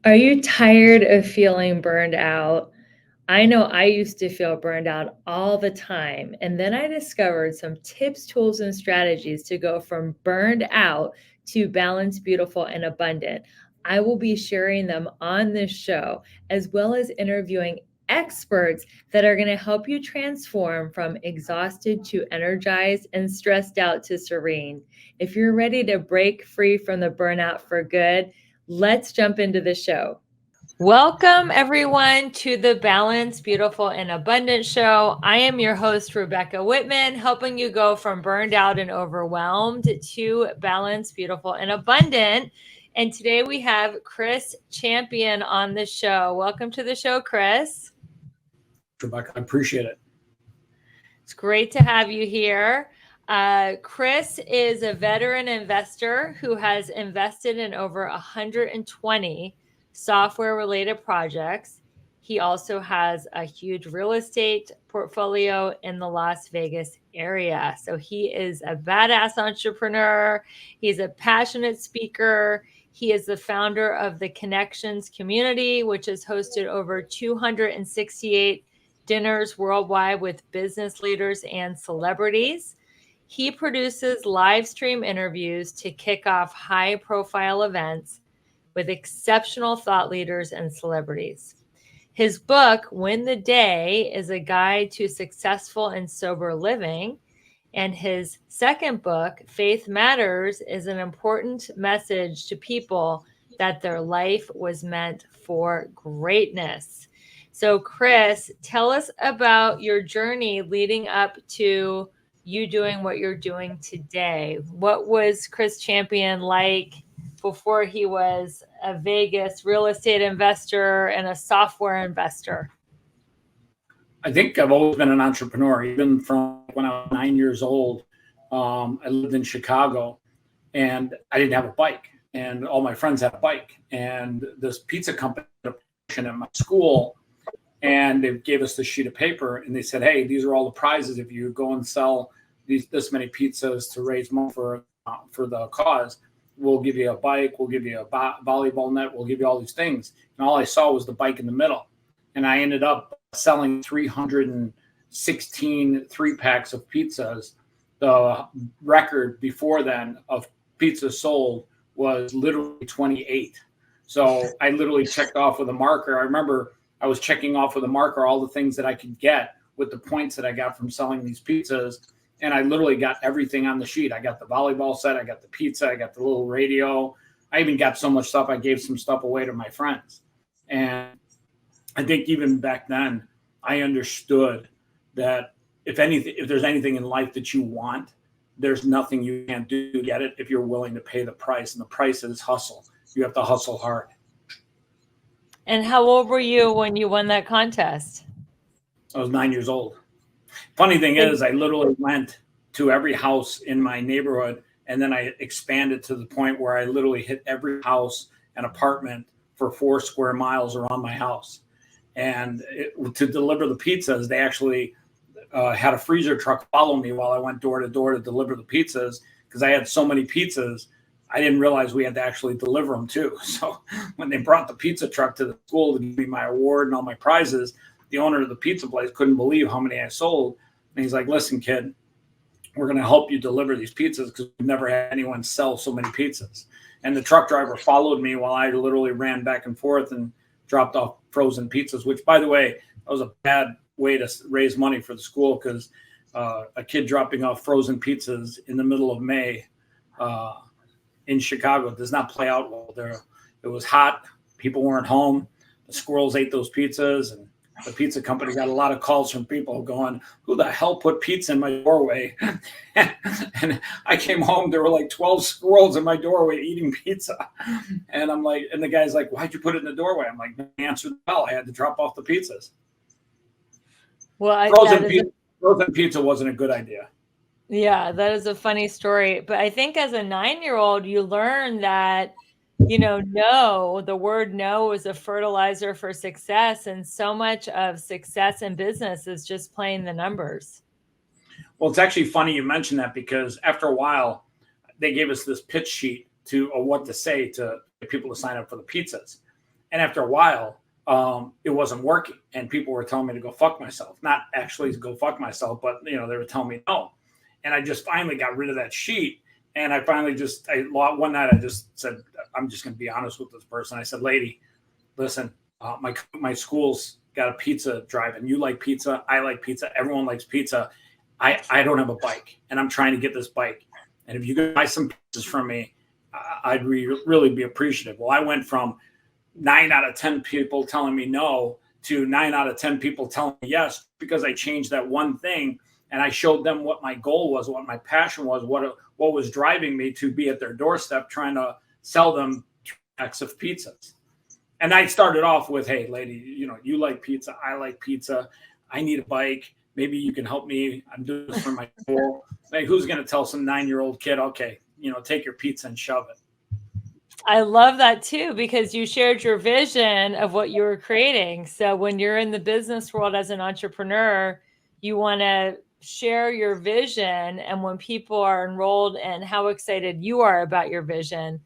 Are you tired of feeling burned out? I know I used to feel burned out all the time. And then I discovered some tips, tools, and strategies to go from burned out to balanced, beautiful, and abundant. I will be sharing them on this show, as well as interviewing experts that are going to help you transform from exhausted to energized and stressed out to serene. If you're ready to break free from the burnout for good, let's jump into the show. Welcome, everyone, to the Balanced, Beautiful, and Abundant Show. I am your host, Rebecca Whitman, helping you go from burned out and overwhelmed to balanced, beautiful, and abundant. And today we have Chris Champion on the show. Welcome to the show, Chris. Rebecca, I appreciate it. It's great to have you here. Chris is a veteran investor who has invested in over 120 software-related projects. He also has a huge real estate portfolio in the Las Vegas area. So he is a badass entrepreneur. He's a passionate speaker. He is the founder of the Connections community, which has hosted over 268 dinners worldwide with business leaders and celebrities. He produces live stream interviews to kick off high-profile events with exceptional thought leaders and celebrities. His book, Win the Day, is a guide to successful and sober living. And his second book, Faith Matters, is an important message to people that their life was meant for greatness. So, Chris, tell us about your journey leading up to you doing what you're doing today. What was Chris Champion like before he was a Vegas real estate investor and a software investor? I think I've always been an entrepreneur, even from when I was 9 years old. I lived in Chicago and I didn't have a bike, and all my friends had a bike. And this pizza company had a promotion at my school, and they gave us this sheet of paper and they said, hey, these are all the prizes if you go and sell this many pizzas to raise money for the cause. We'll give you a bike, we'll give you a volleyball net, we'll give you all these things. And all I saw was the bike in the middle. And I ended up selling 316 3-packs of pizzas. The record before then of pizzas sold was literally 28. So I literally checked off with a marker. I remember I was checking off with a marker all the things that I could get with the points that I got from selling these pizzas. And I literally got everything on the sheet. I got the volleyball set, I got the pizza, I got the little radio. I even got so much stuff, I gave some stuff away to my friends. And I think even back then, I understood that if there's anything in life that you want, there's nothing you can't do to get it if you're willing to pay the price. And the price is hustle. You have to hustle hard. And how old were you when you won that contest? I was 9 years old. Funny thing is, I literally went to every house in my neighborhood, and then I expanded to the point where I literally hit every house and apartment for 4 square miles around my house. And to deliver the pizzas, they actually had a freezer truck follow me while I went door to door to deliver the pizzas, because I had so many pizzas. I didn't realize we had to actually deliver them too. So when they brought the pizza truck to the school to give me my award and all my prizes, the owner of the pizza place couldn't believe how many I sold. And he's like, listen, kid, we're going to help you deliver these pizzas because we've never had anyone sell so many pizzas. And the truck driver followed me while I literally ran back and forth and dropped off frozen pizzas, which, by the way, that was a bad way to raise money for the school, because a kid dropping off frozen pizzas in the middle of May in Chicago does not play out well there. It was hot. People weren't home. The squirrels ate those pizzas, and the pizza company got a lot of calls from people going, who the hell put pizza in my doorway? And I came home, there were like 12 squirrels in my doorway eating pizza. And I'm like, and the guy's like, why'd you put it in the doorway? I'm like, answer the bell. I had to drop off the pizzas. Well, frozen pizza wasn't a good idea. Yeah, that is a funny story. But I think as a 9-year-old, you learn that, no, the word no is a fertilizer for success. And so much of success in business is just playing the numbers. Well, it's actually funny you mentioned that, because after a while, they gave us this pitch sheet of what to say to get people to sign up for the pizzas. And after a while, it wasn't working, and people were telling me to go fuck myself. Not actually to go fuck myself, but they were telling me no. And I just finally got rid of that sheet. And I finally one night I just said, I'm just going to be honest with this person. I said, lady, listen, my school's got a pizza drive-in. You like pizza. I like pizza. Everyone likes pizza. I don't have a bike, and I'm trying to get this bike. And if you could buy some pizzas from me, I'd really be appreciative. Well, I went from 9 out of 10 people telling me no to 9 out of 10 people telling me yes, because I changed that one thing, and I showed them what my goal was, what my passion was, what was driving me to be at their doorstep trying to sell them packs of pizzas. And I started off with, hey, lady, you like pizza. I like pizza. I need a bike. Maybe you can help me. I'm doing this for my goal. Like, who's going to tell some 9-year-old kid, okay, take your pizza and shove it? I love that too, because you shared your vision of what you were creating. So when you're in the business world as an entrepreneur, you want to share your vision. And when people are enrolled and how excited you are about your vision,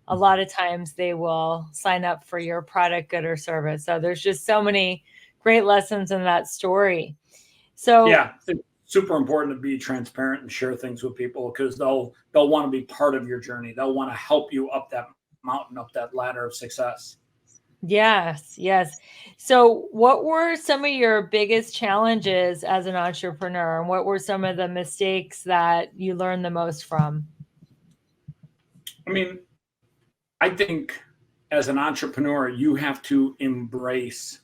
a lot of times they will sign up for your product, good, or service. So there's just so many great lessons in that story. So yeah, it's super important to be transparent and share things with people, because they'll want to be part of your journey. They'll want to help you up that mountain, up that ladder of success. Yes. So what were some of your biggest challenges as an entrepreneur, and what were some of the mistakes that you learned the most from? I mean, I think as an entrepreneur, you have to embrace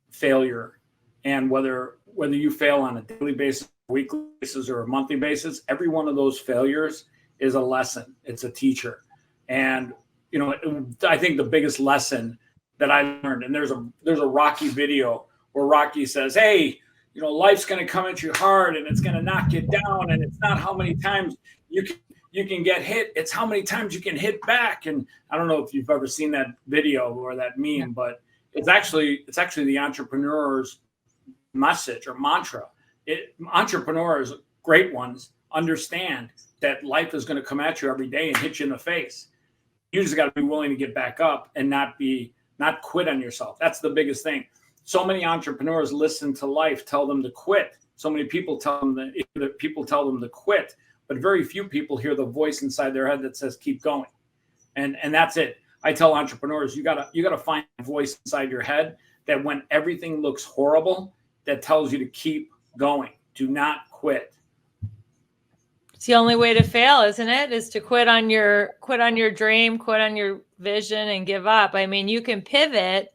failure. And whether you fail on a daily basis, weekly basis, or a monthly basis, every one of those failures is a lesson. It's a teacher. And, I think the biggest lesson that I learned, and there's a Rocky video where Rocky says, hey, life's going to come at you hard, and it's going to knock you down. And it's not how many times you can get hit. It's how many times you can hit back. And I don't know if you've ever seen that video or that meme, but it's actually the entrepreneur's message or mantra. Entrepreneurs, great ones, understand that life is going to come at you every day and hit you in the face. You just got to be willing to get back up and not quit on yourself. That's the biggest thing. So many entrepreneurs listen to life tell them to quit. So many people tell them to quit, but very few people hear the voice inside their head that says keep going. And that's it. I tell entrepreneurs, you gotta find a voice inside your head that when everything looks horrible, that tells you to keep going. Do not quit. It's the only way to fail, isn't it? Is to quit on your dream, quit on your vision, and give up. I mean, you can pivot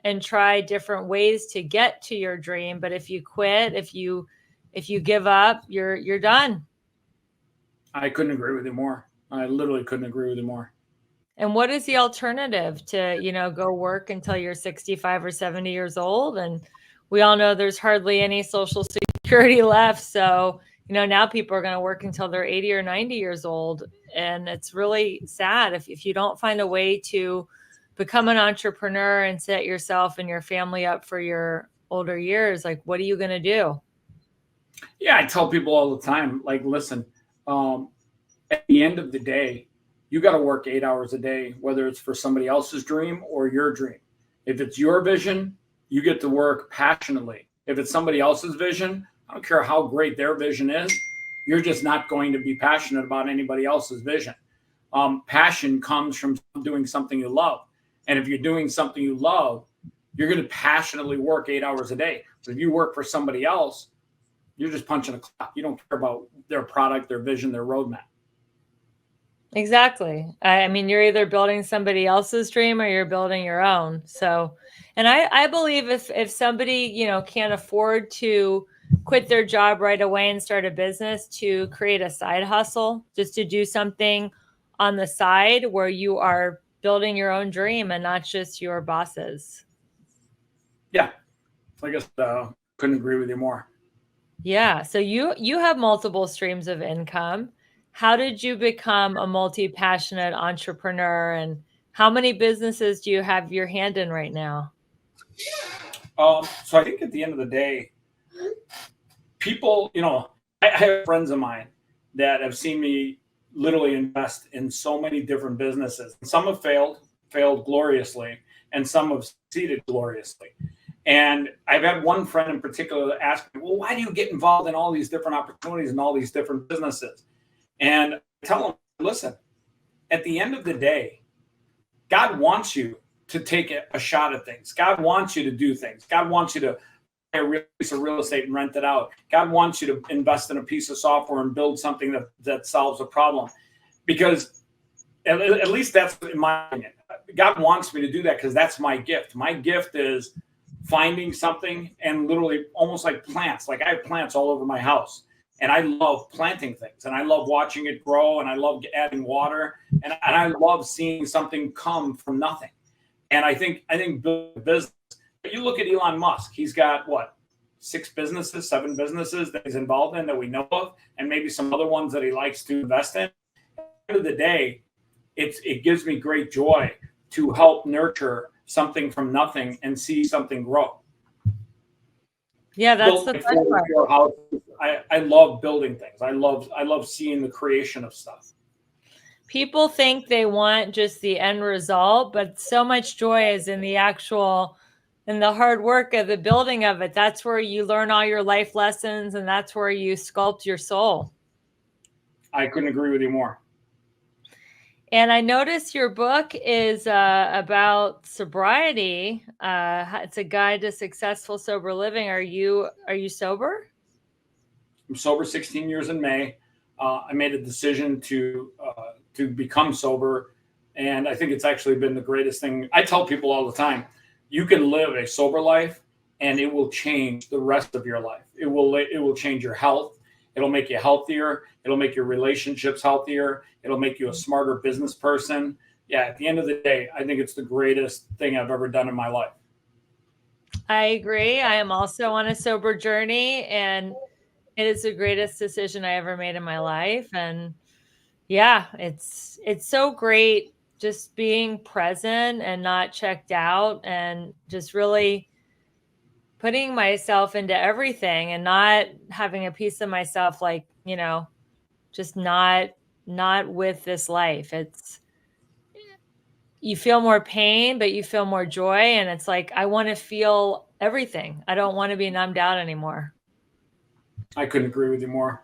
and try different ways to get to your dream, but if you quit, if you give up, you're done. I couldn't agree with you more. I literally couldn't agree with you more. And what is the alternative to, go work until you're 65 or 70 years old? And we all know there's hardly any Social Security left. So, now people are going to work until they're 80 or 90 years old. And it's really sad if you don't find a way to become an entrepreneur and set yourself and your family up for your older years. Like, what are you going to do? Yeah, I tell people all the time, like, listen, at the end of the day, you got to work 8 hours a day, whether it's for somebody else's dream or your dream. If it's your vision, you get to work passionately. If it's somebody else's vision, I don't care how great their vision is, you're just not going to be passionate about anybody else's vision. Passion comes from doing something you love. And if you're doing something you love, you're going to passionately work 8 hours a day. But if you work for somebody else, you're just punching a clock. You don't care about their product, their vision, their roadmap. Exactly. I mean, you're either building somebody else's dream or you're building your own. So, and I believe if somebody, can't afford to quit their job right away and start a business, to create a side hustle, just to do something on the side where you are building your own dream and not just your boss's. Yeah. I guess couldn't agree with you more. Yeah. So you have multiple streams of income. How did you become a multi-passionate entrepreneur, and how many businesses do you have your hand in right now? So I think at the end of the day, people, I have friends of mine that have seen me literally invest in so many different businesses. Some have failed gloriously, and some have succeeded gloriously. And I've had one friend in particular that asked me, well, why do you get involved in all these different opportunities and all these different businesses? And I tell them, listen, at the end of the day, God wants you to take a shot at things. God wants you to do things. God wants you to buy a piece of real estate and rent it out. God wants you to invest in a piece of software and build something that solves a problem. Because at least that's in my opinion. God wants me to do that because that's my gift. My gift is finding something and literally almost like plants. Like I have plants all over my house. And I love planting things, and I love watching it grow, and I love adding water, and I love seeing something come from nothing. And I think business. You look at Elon Musk; he's got what, 7 businesses that he's involved in that we know of, and maybe some other ones that he likes to invest in. At the end of the day, it gives me great joy to help nurture something from nothing and see something grow. Yeah, that's the fun part. I love building things. I love seeing the creation of stuff. People think they want just the end result, but so much joy is in the hard work of the building of it. That's where you learn all your life lessons, and that's where you sculpt your soul. I couldn't agree with you more. And I noticed your book is about sobriety. It's a guide to successful sober living. Are you sober? I'm sober 16 years in May. I made a decision to become sober, and I think it's actually been the greatest thing. I tell people all the time, you can live a sober life, and it will change the rest of your life. It will change your health. It'll make you healthier. It'll make your relationships healthier. It'll make you a smarter business person. Yeah, at the end of the day, I think it's the greatest thing I've ever done in my life. I agree. I am also on a sober journey, and it is the greatest decision I ever made in my life. And yeah, it's so great just being present and not checked out, and just really putting myself into everything and not having a piece of myself, like, just not with this life. You feel more pain, but you feel more joy. And it's like, I want to feel everything. I don't want to be numbed out anymore. I couldn't agree with you more.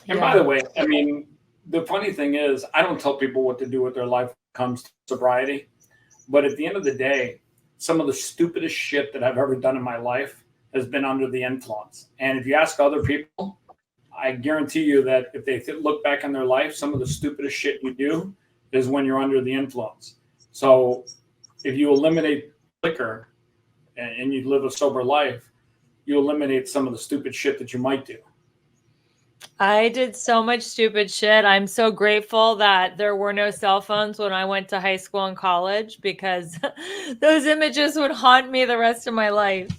And Yeah. by the way, I mean, the funny thing is, I don't tell people what to do with their life when it comes to sobriety. But at the end of the day, some of the stupidest shit that I've ever done in my life has been under the influence. And if you ask other people, I guarantee you that if they look back on their life, some of the stupidest shit you do is when you're under the influence. So if you eliminate liquor and you live a sober life, you eliminate some of the stupid shit that you might do. I did so much stupid shit. I'm so grateful that there were no cell phones when I went to high school and college, because those images would haunt me the rest of my life.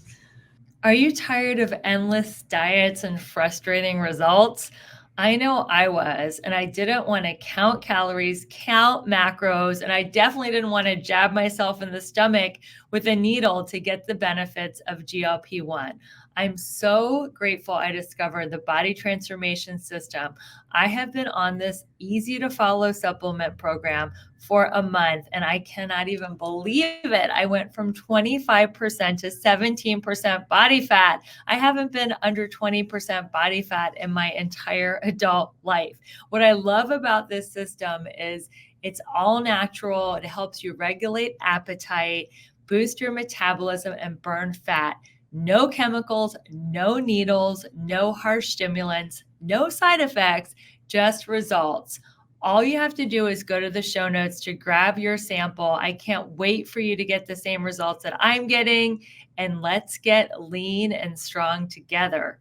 Are you tired of endless diets and frustrating results? I know I was, and I didn't want to count calories, count macros, and I definitely didn't want to jab myself in the stomach with a needle to get the benefits of GLP-1. I'm so grateful I discovered the body transformation system. I have been on this easy to follow supplement program for a month, and I cannot even believe it. I went from 25% to 17% body fat. I haven't been under 20% body fat in my entire adult life. What I love about this system is it's all natural. It helps you regulate appetite, boost your metabolism, and burn fat. No chemicals, no needles, no harsh stimulants, no side effects, just results. All you have to do is go to the show notes to grab your sample. I can't wait for you to get the same results that I'm getting, and let's get lean and strong together.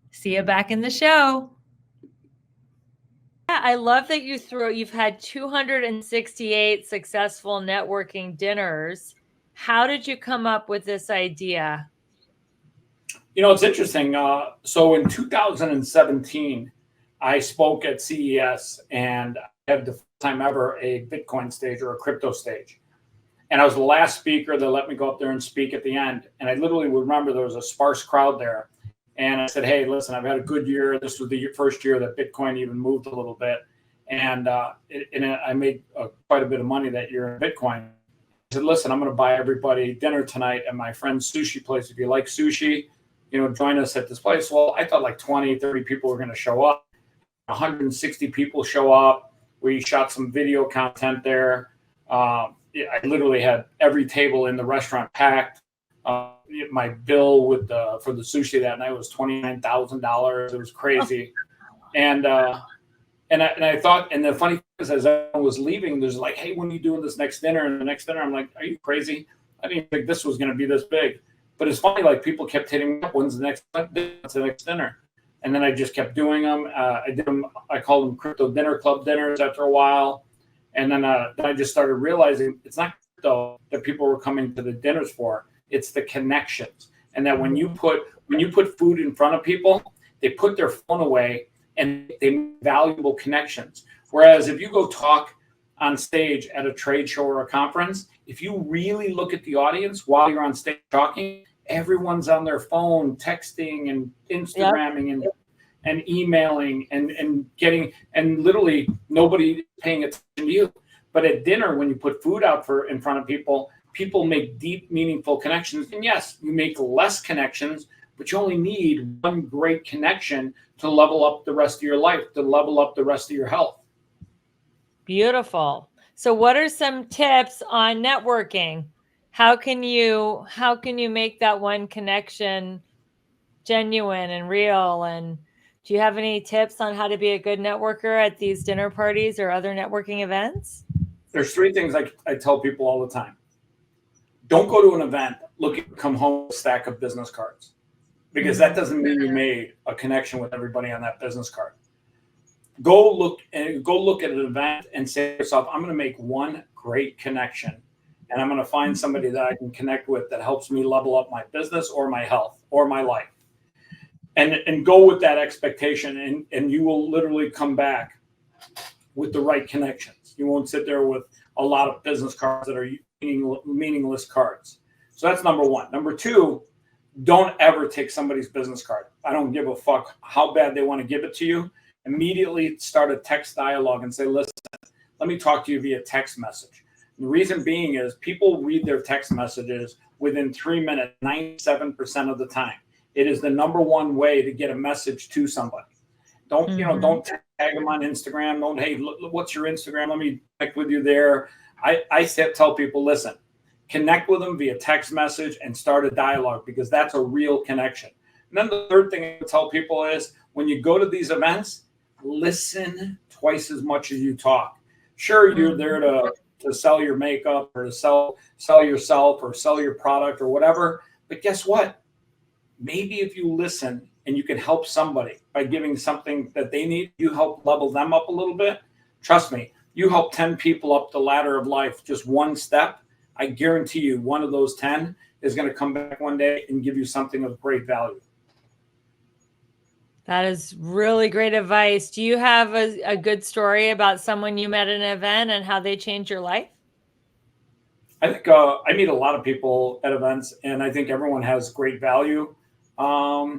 See you back in the show. Yeah, I love that you've had 268 successful networking dinners. How did you come up with this idea? It's interesting. So in 2017, I spoke at CES, and I had the first time ever a Bitcoin stage or a crypto stage. And I was the last speaker. They let me go up there and speak at the end. And I literally would remember there was a sparse crowd there. And I said, hey, listen, I've had a good year. This was the first year that Bitcoin even moved a little bit. And I made quite a bit of money that year in Bitcoin. said, listen, I'm going to buy everybody dinner tonight at my friend's sushi place. If you like sushi, join us at this place. Well, I thought like 20, 30 people were going to show up. 160 people show up. We shot some video content there. I literally had every table in the restaurant packed. My bill for the sushi that night was $29,000. It was crazy. And I thought, and the funny thing is, as I was leaving, there's like, hey, when are you doing this next dinner? And the next dinner, I'm like, are you crazy? I didn't think this was going to be this big. But it's funny, like people kept hitting me up, when's the next dinner? And then I just kept doing them. I called them crypto dinner club dinners after a while. And then I just started realizing it's not crypto that people were coming to the dinners for. It's the connections. And that when you put food in front of people, they put their phone away and they make valuable connections. Whereas if you go talk on stage at a trade show or a conference, if you really look at the audience while you're on stage talking, everyone's on their phone, texting and Instagramming and emailing and getting, and literally nobody paying attention to you. But at dinner, when you put food out in front of people, people make deep, meaningful connections. And yes, you make less connections, but you only need one great connection to level up the rest of your life, to level up the rest of your health. Beautiful. So what are some tips on networking? How can you make that one connection genuine and real? And do you have any tips on how to be a good networker at these dinner parties or other networking events? There's three things I tell people all the time. Don't go to an event, come home with a stack of business cards, because that doesn't mean you made a connection with everybody on that business card. Go look at an event and say to yourself, I'm going to make one great connection, and I'm going to find somebody that I can connect with that helps me level up my business or my health or my life. And go with that expectation, and you will literally come back with the right connections. You won't sit there with a lot of business cards that are meaningless cards. So that's number one. Number two, don't ever take somebody's business card. I don't give a fuck how bad they want to give it to you. Immediately start a text dialogue and say, listen, let me talk to you via text message. The reason being is people read their text messages within 3 minutes, 97% of the time. It is the number one way to get a message to somebody. Don't tag them on Instagram. Don't, hey, look, what's your Instagram? Let me connect with you there. I tell people, listen, connect with them via text message and start a dialogue, because that's a real connection. And then the third thing I tell people is, when you go to these events, listen twice as much as you talk. Sure, you're there to sell your makeup or to sell yourself or sell your product or whatever. But guess what? Maybe if you listen and you can help somebody by giving something that they need, you help level them up a little bit. Trust me, you help 10 people up the ladder of life just one step. I guarantee you one of those 10 is going to come back one day and give you something of great value. That is really great advice. Do you have a good story about someone you met at an event and how they changed your life? I think I meet a lot of people at events, and I think everyone has great value. I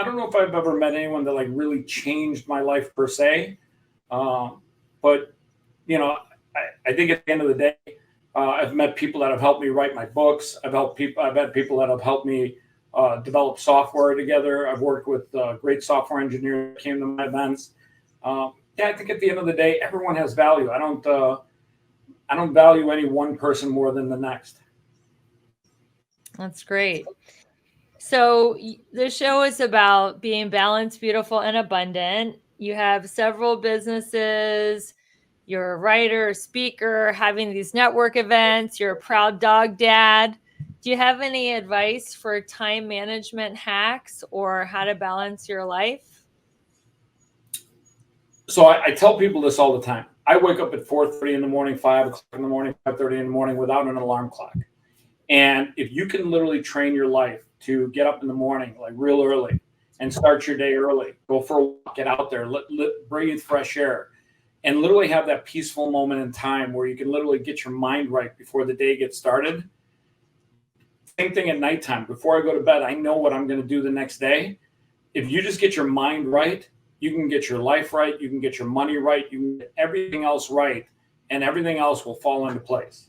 don't know if I've ever met anyone that like really changed my life per se. But I think at the end of the day, I've met people that have helped me write my books. I've had people that have helped me develop software together. I've worked with great software engineers that came to my events. I think at the end of the day, everyone has value. I don't value any one person more than the next. That's great. So the show is about being balanced, beautiful, and abundant. You have several businesses. You're a writer, a speaker, having these network events. You're a proud dog dad. Do you have any advice for time management hacks or how to balance your life? So I tell people this all the time. I wake up at 4:30 in the morning, 5 o'clock in the morning, 5:30 in the morning without an alarm clock. And if you can literally train your life to get up in the morning, like real early, and start your day early, go for a walk, get out there, breathe fresh air, and literally have that peaceful moment in time where you can literally get your mind right before the day gets started. Same thing at nighttime. Before I go to bed, I know what I'm going to do the next day. If you just get your mind right, you can get your life right, you can get your money right, you can get everything else right and everything else will fall into place.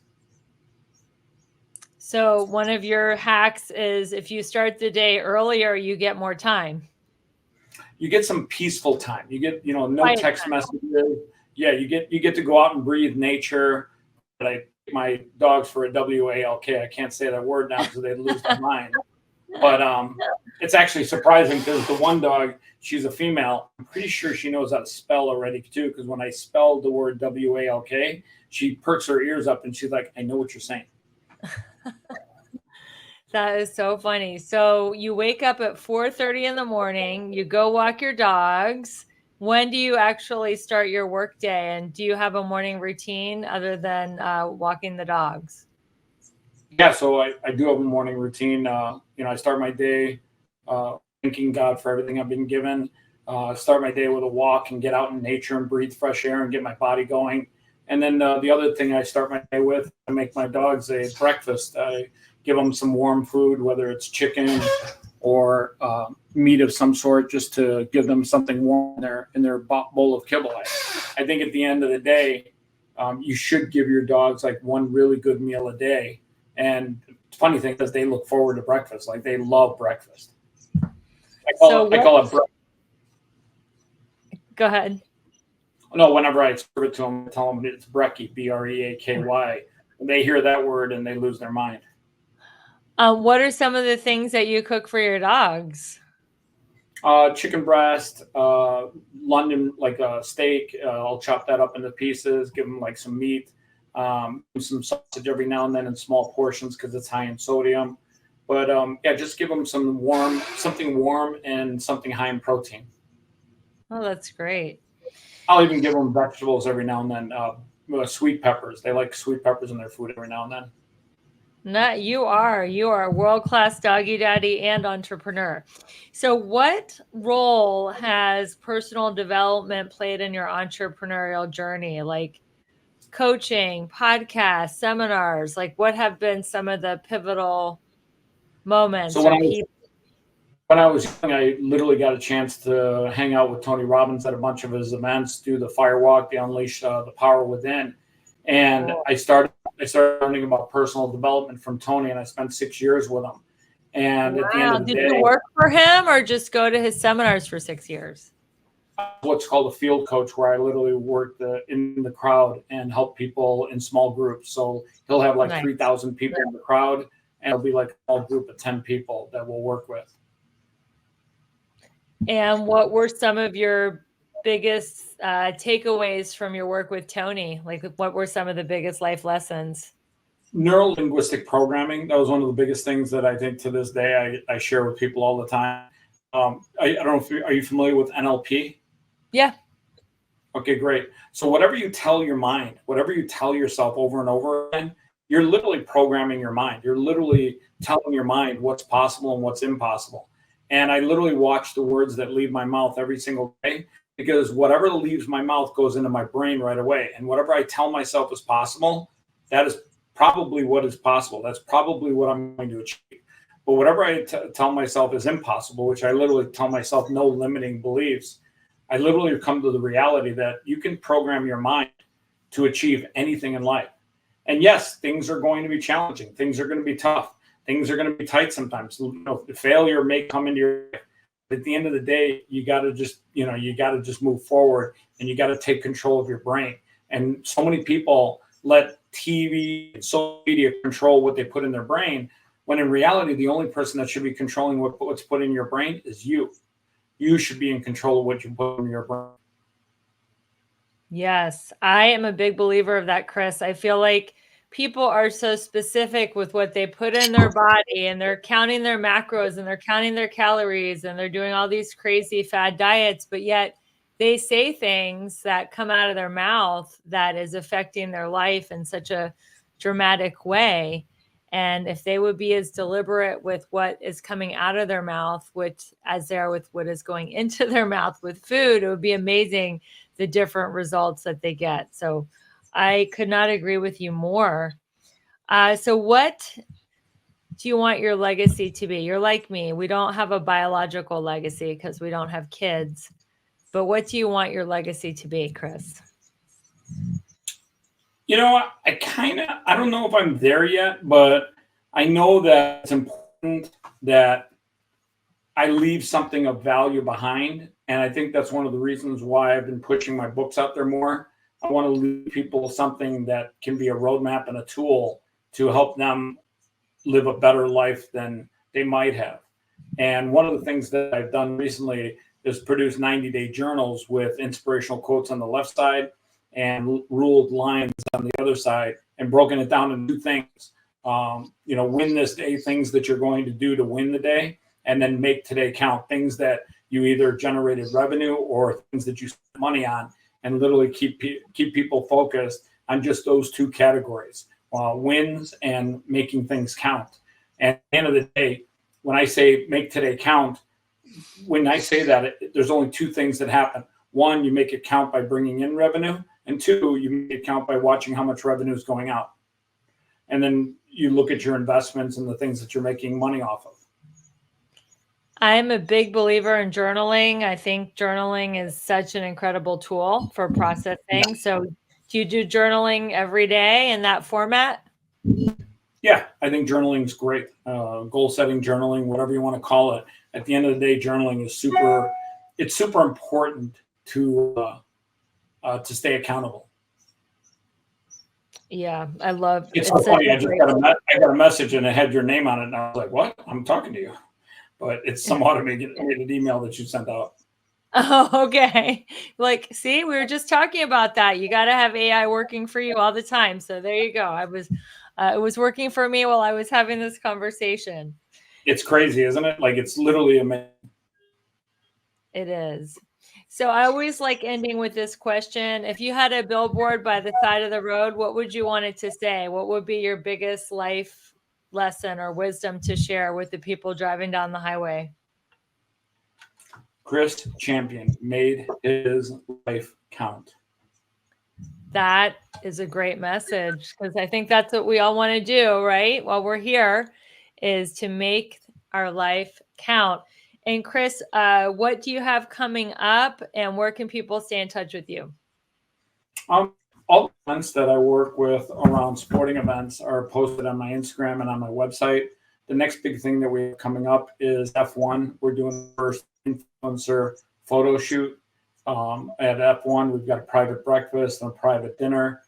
So one of your hacks is if you start the day earlier, you get more time. You get some peaceful time. You get, no Quiet text time. messages. Yeah, you get to go out and breathe nature. But I take my dogs for a WALK. I can't say that word now because they'd lose their mind. But it's actually surprising because the one dog, she's a female. I'm pretty sure she knows how to spell already too. Because when I spelled the word WALK, she perks her ears up and she's like, "I know what you're saying." That is so funny. So you wake up at 4:30 in the morning, you go walk your dogs. When do you actually start your work day? And do you have a morning routine other than walking the dogs? Yeah, so I do have a morning routine. I start my day thanking God for everything I've been given. Start my day with a walk and get out in nature and breathe fresh air and get my body going. And then the other thing I start my day with, I make my dogs a breakfast. I give them some warm food, whether it's chicken or meat of some sort, just to give them something warm in their bowl of kibble. I think at the end of the day, you should give your dogs like one really good meal a day. And the funny thing is they look forward to breakfast. Like they love breakfast. I call it breakfast. Go ahead. No, whenever I serve it to them, I tell them it's brekkie, BREAKY. They hear that word and they lose their mind. What are some of the things that you cook for your dogs? Chicken breast, London, like a steak. I'll chop that up into pieces, give them like some meat, some sausage every now and then in small portions because it's high in sodium. But just give them something warm and something high in protein. Oh, that's great. I'll even give them vegetables every now and then. Sweet peppers. They like sweet peppers in their food every now and then. You are a world-class doggy daddy and entrepreneur. So what role has personal development played in your entrepreneurial journey? Like coaching, podcasts, seminars, like what have been some of the pivotal moments? So when I was young, I literally got a chance to hang out with Tony Robbins at a bunch of his events, do the fire walk, the unleash the power within. And I started learning about personal development from Tony, and I spent 6 years with him. And at the end of the day, did you work for him or just go to his seminars for 6 years? What's called a field coach, where I literally worked in the crowd and help people in small groups. So he'll have like 3,000 people in the crowd, and it'll be like a small group of 10 people that we'll work with. And what were some of your biggest takeaways from your work with Tony? Like what were some of the biggest life lessons? Neuro-linguistic programming. That was one of the biggest things that I think to this day I share with people all the time. I don't know if are you familiar with NLP? Yeah. Okay, great. So whatever you tell your mind, whatever you tell yourself over and over again, you're literally programming your mind. You're literally telling your mind what's possible and what's impossible. And I literally watch the words that leave my mouth every single day, because whatever leaves my mouth goes into my brain right away. And whatever I tell myself is possible, that is probably what is possible. That's probably what I'm going to achieve. But whatever I tell myself is impossible, which I literally tell myself no limiting beliefs, I literally come to the reality that you can program your mind to achieve anything in life. And yes, things are going to be challenging. Things are going to be tough. Things are going to be tight sometimes. The failure may come into your life. But at the end of the day, you got to just move forward, and you got to take control of your brain. And so many people let TV and social media control what they put in their brain, when in reality, the only person that should be controlling what's put in your brain is you. You should be in control of what you put in your brain. Yes, I am a big believer of that, Chris. I feel like people are so specific with what they put in their body, and they're counting their macros and they're counting their calories and they're doing all these crazy fad diets, but yet they say things that come out of their mouth that is affecting their life in such a dramatic way. And if they would be as deliberate with what is coming out of their mouth, as they are with what is going into their mouth with food, it would be amazing the different results that they get. So I could not agree with you more. So what do you want your legacy to be? You're like me. We don't have a biological legacy because we don't have kids. But what do you want your legacy to be, Chris? I don't know if I'm there yet, but I know that it's important that I leave something of value behind. And I think that's one of the reasons why I've been pushing my books out there more. I want to leave people something that can be a roadmap and a tool to help them live a better life than they might have. And one of the things that I've done recently is produce 90-day journals with inspirational quotes on the left side and ruled lines on the other side, and broken it down into 2 things. Win this day, things that you're going to do to win the day, and then make today count, things that you either generated revenue or things that you spent money on, and literally keep people focused on just those 2 categories, wins and making things count. And at the end of the day, when I say make today count, when I say that, there's only 2 things that happen. 1, you make it count by bringing in revenue, and 2, you make it count by watching how much revenue is going out. And then you look at your investments and the things that you're making money off of. I'm a big believer in journaling. I think journaling is such an incredible tool for processing. So do you do journaling every day in that format? Yeah, I think journaling is great. Goal setting journaling, whatever you want to call it. At the end of the day, journaling is super important to stay accountable. Yeah, I love it's so funny. I got a message and it had your name on it, and I was like, "What? I'm talking to you." But it's some automated email that you sent out. Oh, okay. Like, see, we were just talking about that. You got to have AI working for you all the time. So there you go. It was working for me while I was having this conversation. It's crazy, isn't it? Like, it's literally amazing. It is. So I always like ending with this question. If you had a billboard by the side of the road, what would you want it to say? What would be your biggest life lesson or wisdom to share with the people driving down the highway? Chris Champion made his life count. That is a great message, because I think that's what we all want to do, right? While we're here, is to make our life count. And Chris, what do you have coming up, and where can people stay in touch with you? All the events that I work with around sporting events are posted on my Instagram and on my website. The next big thing that we have coming up is F1. We're doing the first influencer photo shoot. At F1, we've got a private breakfast and a private dinner.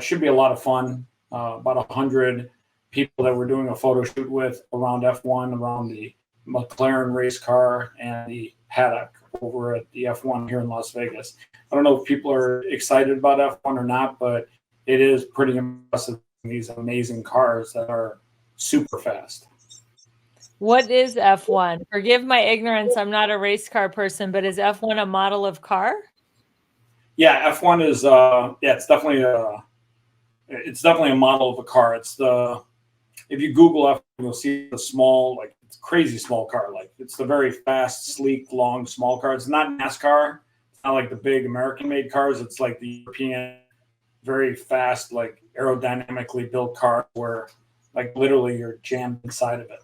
Should be a lot of fun. About 100 people that we're doing a photo shoot with around F1, around the McLaren race car and the paddock over at the F1 here in Las Vegas. I don't know if people are excited about F1 or not, but it is pretty impressive. These amazing cars that are super fast. What is F1? Forgive my ignorance. I'm not a race car person, but is F1 a model of car? Yeah, F1 is it's definitely a model of a car. It's if you Google F1, you'll see the small, like, it's crazy small car. Like, it's the very fast, sleek, long, small car. It's not NASCAR. It's not like the big American-made cars. It's like the European, very fast, like aerodynamically built car where, like, literally you're jammed inside of it.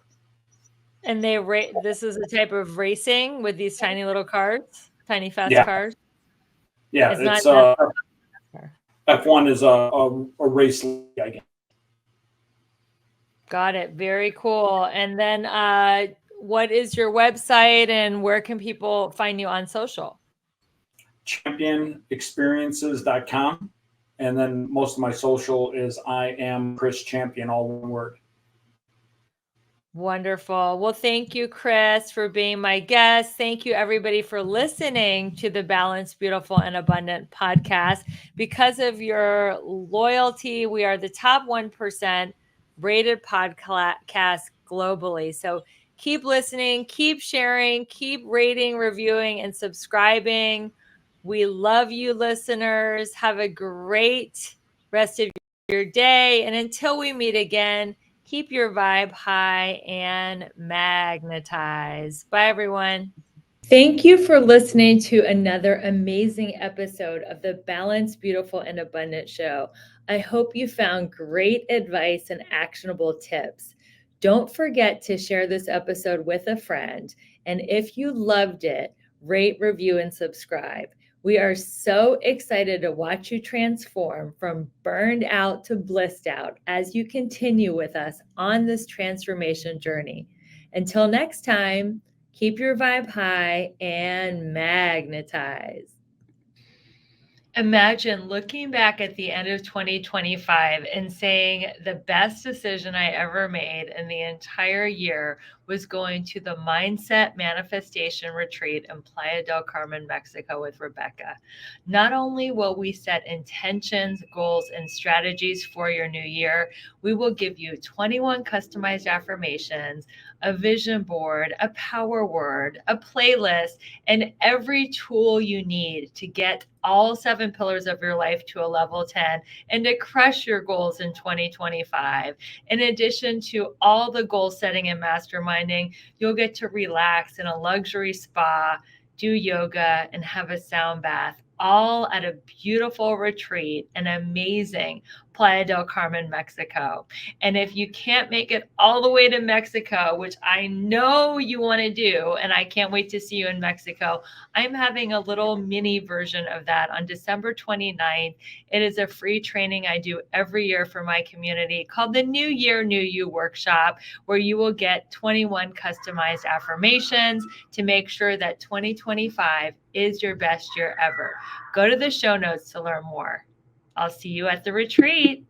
And this is a type of racing with these tiny little cars, tiny fast cars. Yeah, it's F1 is a race league, I guess. Got it. Very cool. And then what is your website, and where can people find you on social? championexperiences.com. And then most of my social is I am Chris Champion, all one word. Wonderful. Well, thank you, Chris, for being my guest. Thank you, everybody, for listening to the Balanced, Beautiful, and Abundant podcast. Because of your loyalty, we are the top 1% rated podcast globally. So keep listening, keep sharing, keep rating, reviewing, and subscribing. We love you, listeners. Have a great rest of your day. And until we meet again, keep your vibe high and magnetize. Bye, everyone. Thank you for listening to another amazing episode of the Balanced, Beautiful, and Abundant show. I hope you found great advice and actionable tips. Don't forget to share this episode with a friend. And if you loved it, rate, review, and subscribe. We are so excited to watch you transform from burned out to blissed out as you continue with us on this transformation journey. Until next time, keep your vibe high and magnetize. Imagine looking back at the end of 2025 and saying the best decision I ever made in the entire year was going to the Mindset Manifestation Retreat in Playa del Carmen, Mexico with Rebecca. Not only will we set intentions, goals, and strategies for your new year, we will give you 21 customized affirmations, a vision board, a power word, a playlist, and every tool you need to get all 7 pillars of your life to a level 10 and to crush your goals in 2025. In addition to all the goal setting and masterminding, you'll get to relax in a luxury spa, do yoga, and have a sound bath, all at a beautiful retreat, an amazing Playa del Carmen, Mexico. And if you can't make it all the way to Mexico, which I know you want to do, and I can't wait to see you in Mexico, I'm having a little mini version of that on December 29th. It is a free training I do every year for my community called the New Year, New You Workshop, where you will get 21 customized affirmations to make sure that 2025 is your best year ever. Go to the show notes to learn more. I'll see you at the retreat.